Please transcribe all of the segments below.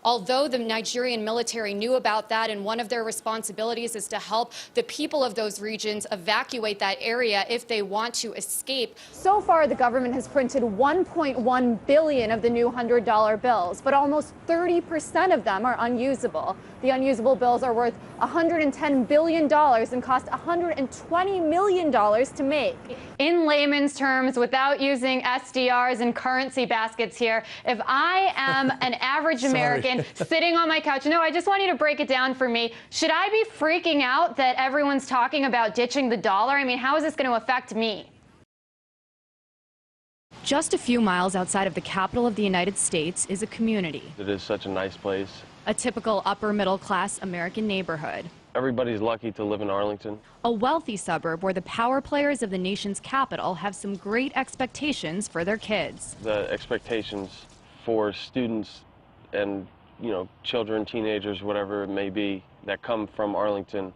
although the Nigerian military knew about that, and one of their responsibilities is to help the people of those regions evacuate that area if they want to escape. So far, the government has printed 1.1 billion of the new $100 bills, but almost 30% of them are unusable. The unusable bills are worth $110 billion and cost $120 million to make. In layman's terms, without using SDRs and currency baskets here, if I am an average American sitting on my couch, no, I just want you to break it down for me. Should I be freaking out that everyone's talking about ditching the dollar? I mean, how is this going to affect me? Just a few miles outside of the capital of the United States is a community. It is such a nice place. A typical upper middle class American neighborhood. Everybody's lucky to live in Arlington. A wealthy suburb where the power players of the nation's capital have some great expectations for their kids. The expectations for students and, children, teenagers, whatever it may be, that come from Arlington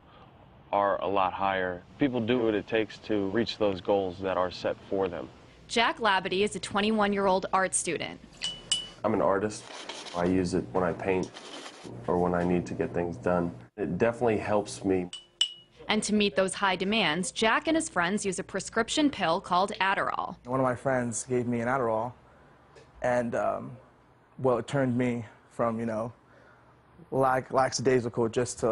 are a lot higher. People do what it takes to reach those goals that are set for them. Jack Labadie is a 21-year-old art student. I'm an artist. I use it when I paint or when I need to get things done. It definitely helps me. And to meet those high demands, Jack and his friends use a prescription pill called Adderall. One of my friends gave me an Adderall, and, well, it turned me from, lackadaisical just to,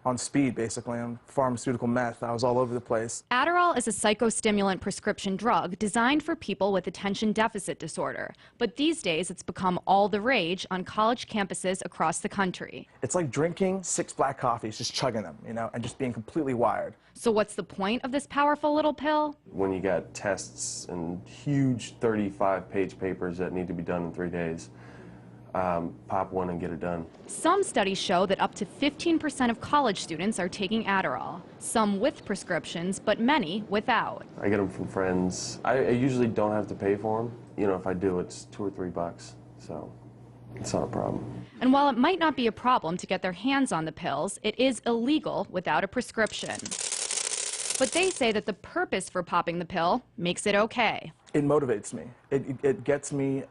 on speed, basically, on pharmaceutical meth. I was all over the place. Adderall is a psychostimulant prescription drug designed for people with attention deficit disorder. But these days, it's become all the rage on college campuses across the country. It's like drinking 6 black coffees, just chugging them, and just being completely wired. So what's the point of this powerful little pill? When you got tests and huge 35-page papers that need to be done in 3 days, pop one and get it done. Some studies show that up to 15% of college students are taking Adderall, some with prescriptions, but many without. I get them from friends. I usually don't have to pay for them. If I do, it's $2 or $3, so it's not a problem. And while it might not be a problem to get their hands on the pills, it is illegal without a prescription. But they say that the purpose for popping the pill makes it okay. It motivates me. It gets me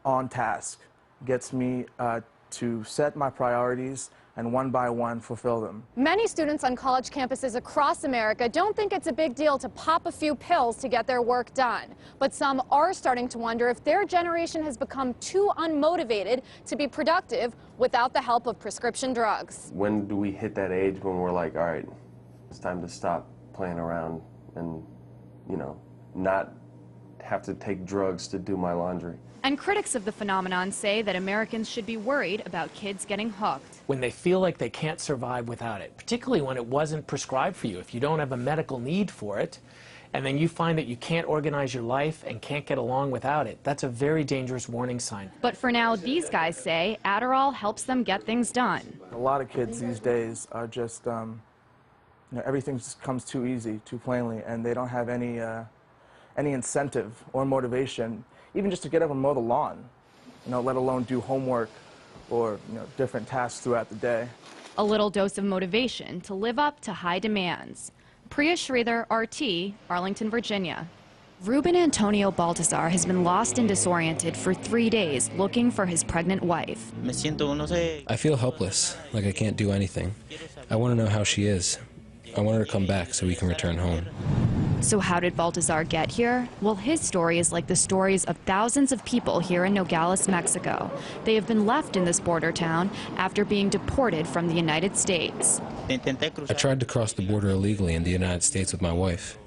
on task. Gets me to set my priorities and one by one fulfill them. Many students on college campuses across America don't think it's a big deal to pop a few pills to get their work done. But some are starting to wonder if their generation has become too unmotivated to be productive without the help of prescription drugs. When do we hit that age when we're like, all right, it's time to stop playing around and, not have to take drugs to do my laundry? And critics of the phenomenon say that Americans should be worried about kids getting hooked. When they feel like they can't survive without it, particularly when it wasn't prescribed for you, if you don't have a medical need for it, and then you find that you can't organize your life and can't get along without it, that's a very dangerous warning sign. But for now, these guys say Adderall helps them get things done. A lot of kids these days are just, everything just comes too easy, too plainly, and they don't have any incentive or motivation even just to get up and mow the lawn, let alone do homework or, different tasks throughout the day. A little dose of motivation to live up to high demands. Priya Sridhar, RT, Arlington, Virginia. Ruben Antonio Baltazar has been lost and disoriented for 3 days looking for his pregnant wife. I feel helpless, like I can't do anything. I want to know how she is. I want her to come back so we can return home. So how did Baltazar get here? Well, his story is like the stories of thousands of people here in Nogales, Mexico. They have been left in this border town after being deported from the United States. I tried to cross the border illegally in the United States with my wife.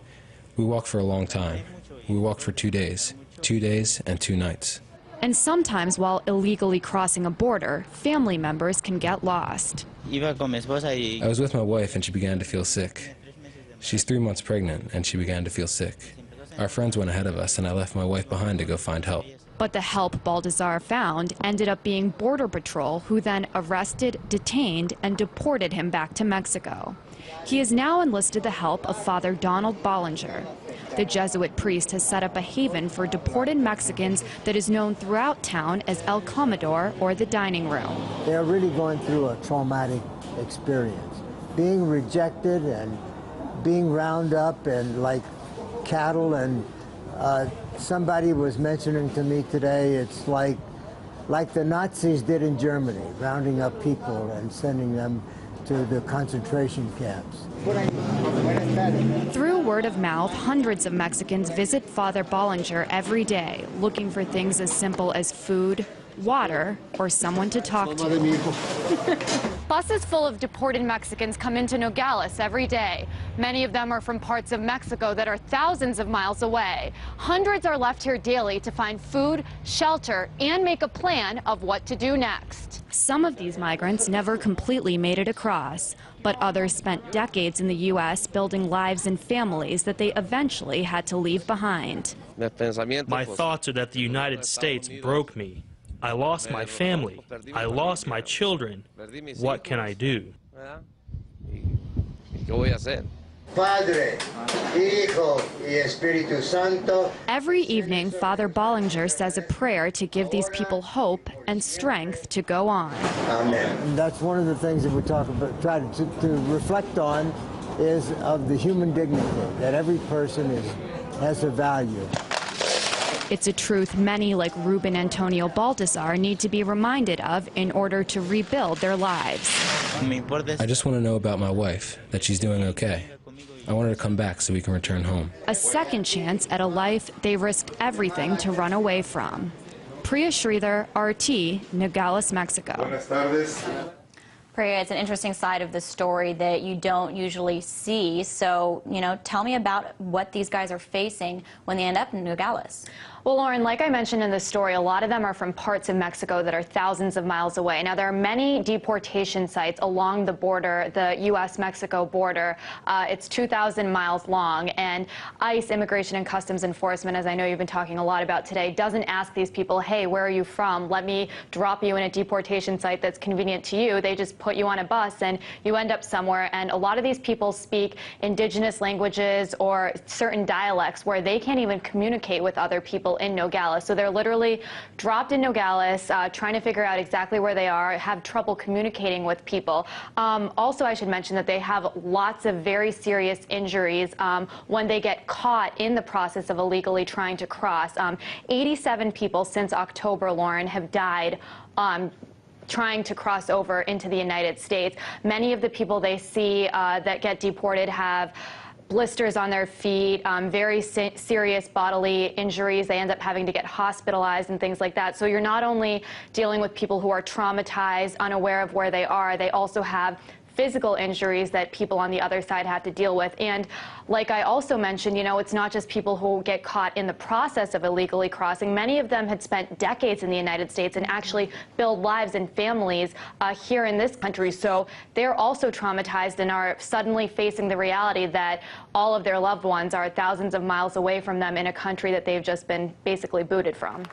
We walked for a long time. We walked for 2 days. 2 days and 2 nights. And sometimes while illegally crossing a border, family members can get lost. I was with my wife and she began to feel sick. She's 3 months pregnant, and she began to feel sick. Our friends went ahead of us, and I left my wife behind to go find help. But the help Baltazar found ended up being Border Patrol, who then arrested, detained, and deported him back to Mexico. He has now enlisted the help of Father Donald Bollinger. The Jesuit priest has set up a haven for deported Mexicans that is known throughout town as El Comedor, or the dining room. They're really going through a traumatic experience. Being rejected and being round up and like cattle, and somebody was mentioning to me today, it's like like the Nazis did in Germany, rounding up people and sending them to the concentration camps. Through word of mouth, hundreds of Mexicans visit Father Bollinger every day, looking for things as simple as food, water, or someone to talk to. Buses full of deported Mexicans come into Nogales every day. Many of them are from parts of Mexico that are thousands of miles away. Hundreds are left here daily to find food, shelter, and make a plan of what to do next. Some of these migrants never completely made it across, but others spent decades in the U.S. building lives and families that they eventually had to leave behind. My thoughts are that the United States broke me. I lost my family. I lost my children. What can I do? Padre, Hijo y Espíritu Santo. Every evening, Father Bollinger says a prayer to give these people hope and strength to go on. Amen. And that's one of the things that we talk about, try to reflect on, is of the human dignity, that every person has a value. It's a truth many like Ruben Antonio Baltazar need to be reminded of in order to rebuild their lives. I just want to know about my wife, that she's doing okay. I want her to come back so we can return home. A second chance at a life they risked everything to run away from. Priya Sridhar, RT, Nogales, Mexico. Buenas tardes. Priya, it's an interesting side of the story that you don't usually see. So, tell me about what these guys are facing when they end up in Nogales. Well, Lauren, like I mentioned in the story, a lot of them are from parts of Mexico that are thousands of miles away. Now, there are many deportation sites along the border, the U.S.-Mexico border. It's 2,000 miles long, and ICE, Immigration and Customs Enforcement, as I know you've been talking a lot about today, doesn't ask these people, hey, where are you from? Let me drop you in a deportation site that's convenient to you. They just put you on a bus, and you end up somewhere. And a lot of these people speak indigenous languages or certain dialects where they can't even communicate with other people in Nogales. So they're literally dropped in Nogales, trying to figure out exactly where they are, have trouble communicating with people. Also, I should mention that they have lots of very serious injuries when they get caught in the process of illegally trying to cross. 87 people since October, Lauren, have died trying to cross over into the United States. Many of the people they see that get deported have blisters on their feet, very serious bodily injuries. They end up having to get hospitalized and things like that. So you're not only dealing with people who are traumatized, unaware of where they are, they also have physical injuries that people on the other side have to deal with. And like I also mentioned, it's not just people who get caught in the process of illegally crossing. Many of them had spent decades in the United States and actually build lives and families here in this country. So they're also traumatized and are suddenly facing the reality that all of their loved ones are thousands of miles away from them in a country that they've just been basically booted from.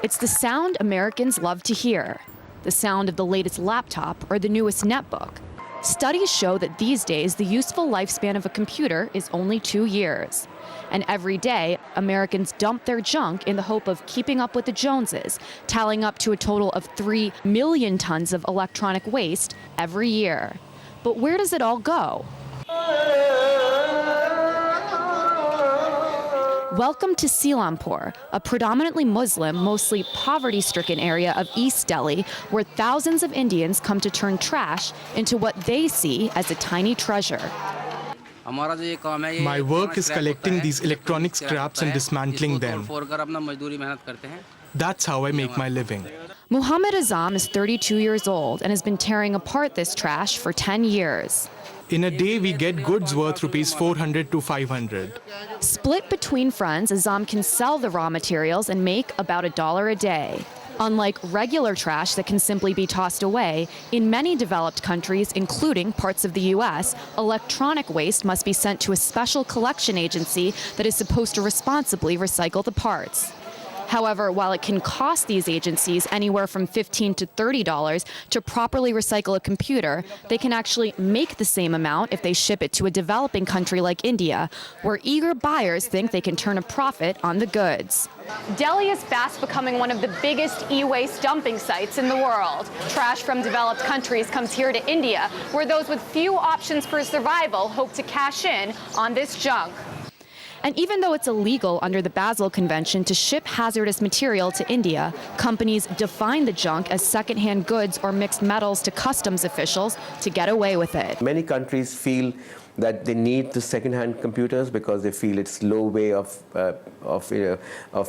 It's the sound Americans love to hear, the sound of the latest laptop or the newest netbook. Studies show that these days, the useful lifespan of a computer is only 2 years. And every day, Americans dump their junk in the hope of keeping up with the Joneses, tallying up to a total of 3 million tons of electronic waste every year. But where does it all go? Welcome to Seelampur, a predominantly Muslim, mostly poverty-stricken area of East Delhi, where thousands of Indians come to turn trash into what they see as a tiny treasure. My work is collecting these electronic scraps and dismantling them. That's how I make my living. Muhammad Azam is 32 years old and has been tearing apart this trash for 10 years. In a day, we get goods worth rupees 400 to 500. Split between friends, Azam can sell the raw materials and make about $1 a day. Unlike regular trash that can simply be tossed away, in many developed countries, including parts of the U.S., electronic waste must be sent to a special collection agency that is supposed to responsibly recycle the parts. However, while it can cost these agencies anywhere from $15 to $30 to properly recycle a computer, they can actually make the same amount if they ship it to a developing country like India, where eager buyers think they can turn a profit on the goods. Delhi is fast becoming one of the biggest e-waste dumping sites in the world. Trash from developed countries comes here to India, where those with few options for survival hope to cash in on this junk. And even though it's illegal under the Basel Convention to ship hazardous material to India, companies define the junk as secondhand goods or mixed metals to customs officials to get away with it. Many countries feel that they need the second-hand computers because they feel it's low way of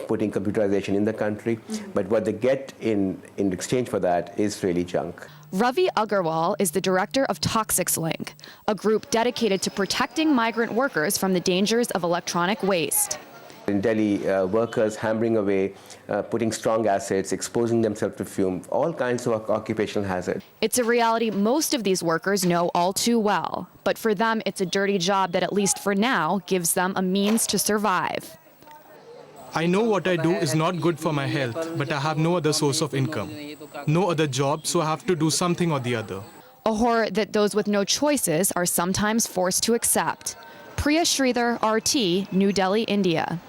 putting computerization in the country. But what they get in exchange for that is really junk. Ravi Agarwal is the director of Toxics Link, a group dedicated to protecting migrant workers from the dangers of electronic waste. In Delhi, workers hammering away, putting strong acids, exposing themselves to fume, all kinds of occupational hazard. It's a reality most of these workers know all too well. But for them, it's a dirty job that, at least for now, gives them a means to survive. I know what I do is not good for my health, but I have no other source of income. No other job, so I have to do something or the other. A horror that those with no choices are sometimes forced to accept. Priya Sridhar, RT, New Delhi, India.